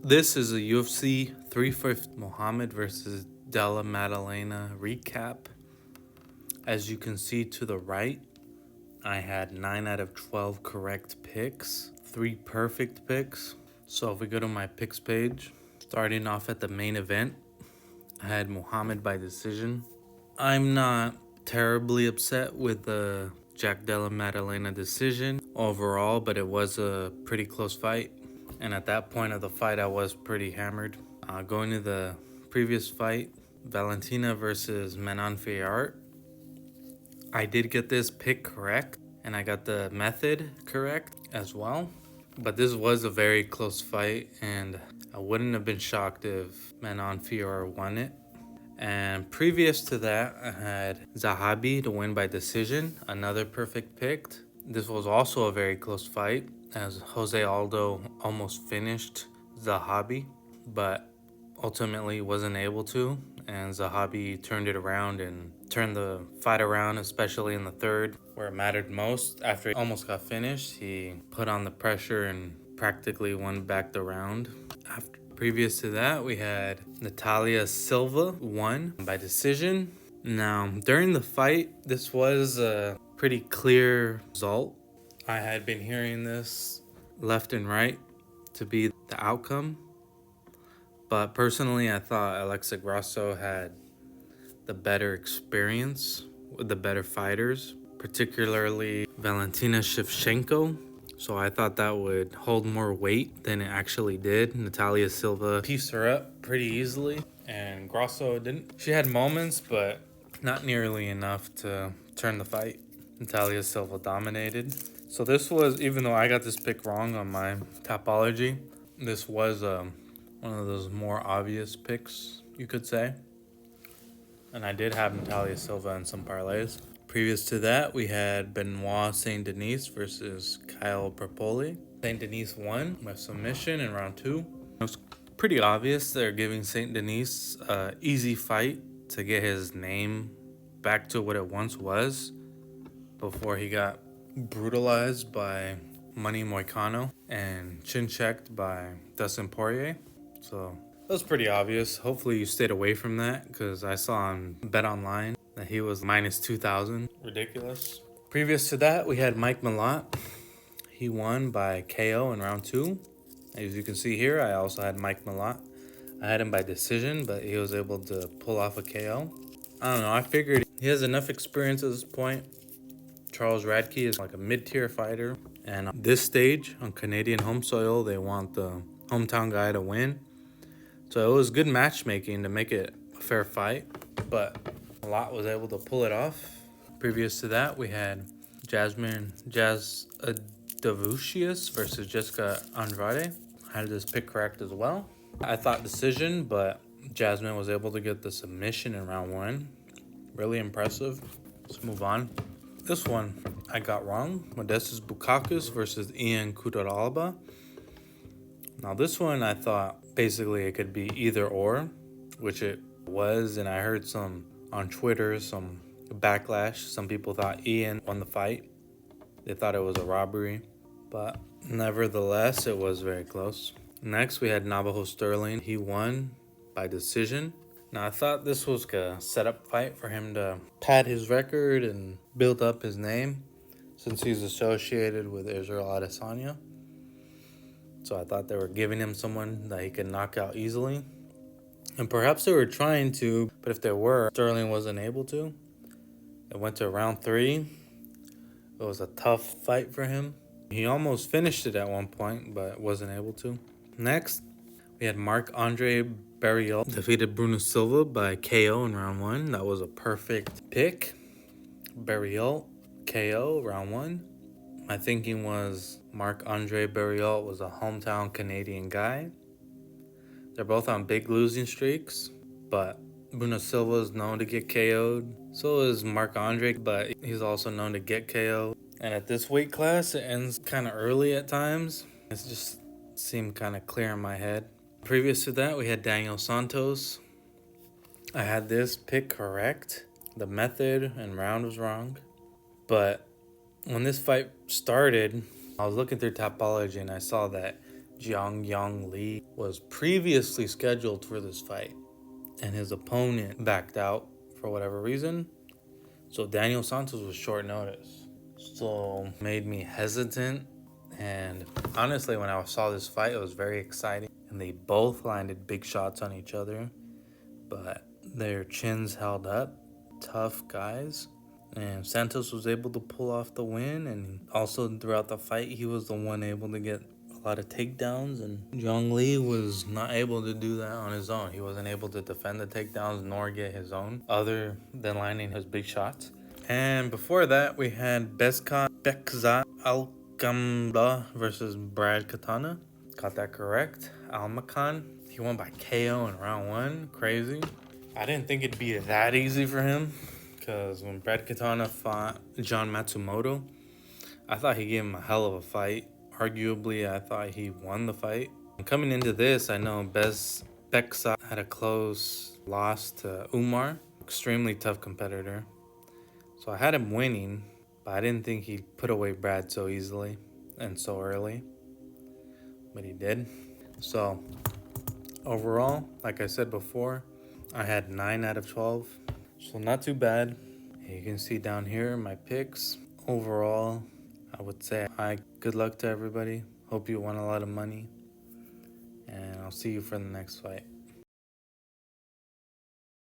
This is a UFC 350 Muhammad versus Della Maddalena recap. As you can see to the right, I had 9 out of 12 correct picks, 3 perfect picks. So if we go to my picks page, starting off at the main event, I had Muhammad by decision. I'm not terribly upset with the Jack Della Maddalena decision overall, but it was a pretty close fight. And at that point of the fight, I was pretty hammered. Going to the previous fight, Valentina versus Manon Fiart, I did get this pick correct, and I got the method correct as well. But this was a very close fight, and I wouldn't have been shocked if Manon Fiart won it. And previous to that, I had Zahabi to win by decision, another perfect pick. This was also a very close fight, as Jose Aldo almost finished Zahabi, but ultimately wasn't able to. And Zahabi turned it around and turned the fight around, especially in the third, where it mattered most. After he almost got finished, he put on the pressure and practically won back the round. Previous to that, we had Natalia Silva won by decision. Now, during the fight, this was a pretty clear result. I had been hearing this left and right to be the outcome. But personally, I thought Alexa Grasso had the better experience with the better fighters, particularly Valentina Shevchenko. So I thought that would hold more weight than it actually did. Natalia Silva pieced her up pretty easily, and Grasso didn't. She had moments, but not nearly enough to turn the fight. Natalia Silva dominated. So this was, even though I got this pick wrong on my topology, this was one of those more obvious picks, you could say. And I did have Natalia Silva in some parlays. Previous to that, we had Benoit Saint Denis versus Kyle Perpoli. Saint Denis won by submission in round 2. It was pretty obvious they're giving Saint Denis an easy fight to get his name back to what it once was before he got brutalized by Money Moicano and chin-checked by Dustin Poirier. So that was pretty obvious. Hopefully you stayed away from that, because I saw on Bet Online that he was minus 2,000. Ridiculous. Previous to that, we had Mike Malott. He won by KO in round 2. As you can see here, I also had Mike Malott. I had him by decision, but he was able to pull off a KO. I don't know, I figured he has enough experience at this point. Charles Radke is like a mid-tier fighter. And on this stage, on Canadian home soil, they want the hometown guy to win. So it was good matchmaking to make it a fair fight, but Malott was able to pull it off. Previous to that, we had Jazz Davusius versus Jessica Andrade. I had this pick correct as well. I thought decision, but Jasmine was able to get the submission in round 1. Really impressive. Let's move on. This one I got wrong. Modestas Bukakas versus Ian Kutalaba. Now this one I thought basically it could be either or, which it was, and I heard some on Twitter, some backlash. Some people thought Ian won the fight. They thought it was a robbery, but nevertheless, it was very close. Next, we had Navajo Sterling. He won by decision. Now, I thought this was a setup fight for him to pad his record and build up his name, since he's associated with Israel Adesanya. So I thought they were giving him someone that he could knock out easily. And perhaps they were trying to, but if they were, Sterling wasn't able to. It went to round 3. It was a tough fight for him. He almost finished it at one point, but wasn't able to. Next, we had Marc-Andre Barriault defeated Bruno Silva by KO in round 1. That was a perfect pick. Barriault, KO, round 1. My thinking was Marc-Andre Barriault was a hometown Canadian guy. They're both on big losing streaks, but Bruno Silva is known to get KO'd. So is Marc-Andre, but he's also known to get KO'd. And at this weight class, it ends kind of early at times. It just seemed kind of clear in my head. Previous to that, we had Daniel Santos. I had this pick correct. The method and round was wrong. But when this fight started, I was looking through Topology and I saw that Jiang Yang Lee was previously scheduled for this fight, and his opponent backed out for whatever reason. So Daniel Santos was short notice. So made me hesitant. And honestly, when I saw this fight, it was very exciting. And they both landed big shots on each other, but their chins held up. Tough guys. And Santos was able to pull off the win. And also throughout the fight, he was the one able to get a lot of takedowns. And Zhang Li was not able to do that on his own. He wasn't able to defend the takedowns nor get his own, other than landing his big shots. And before that, we had Bekza Alkamba versus Brad Katana. Got that correct. Almakan. He won by KO in round 1. Crazy. I didn't think it'd be that easy for him, because when Brad Katana fought John Matsumoto, I thought he gave him a hell of a fight. Arguably, I thought he won the fight. And coming into this, I know Beksa had a close loss to Umar. Extremely tough competitor. So I had him winning, but I didn't think he'd put away Brad so easily and so early. But he did. So overall, like I said before, I had 9 out of 12. So not too bad. You can see down here my picks. Overall, I would say good luck to everybody. Hope you won a lot of money. And I'll see you for the next fight.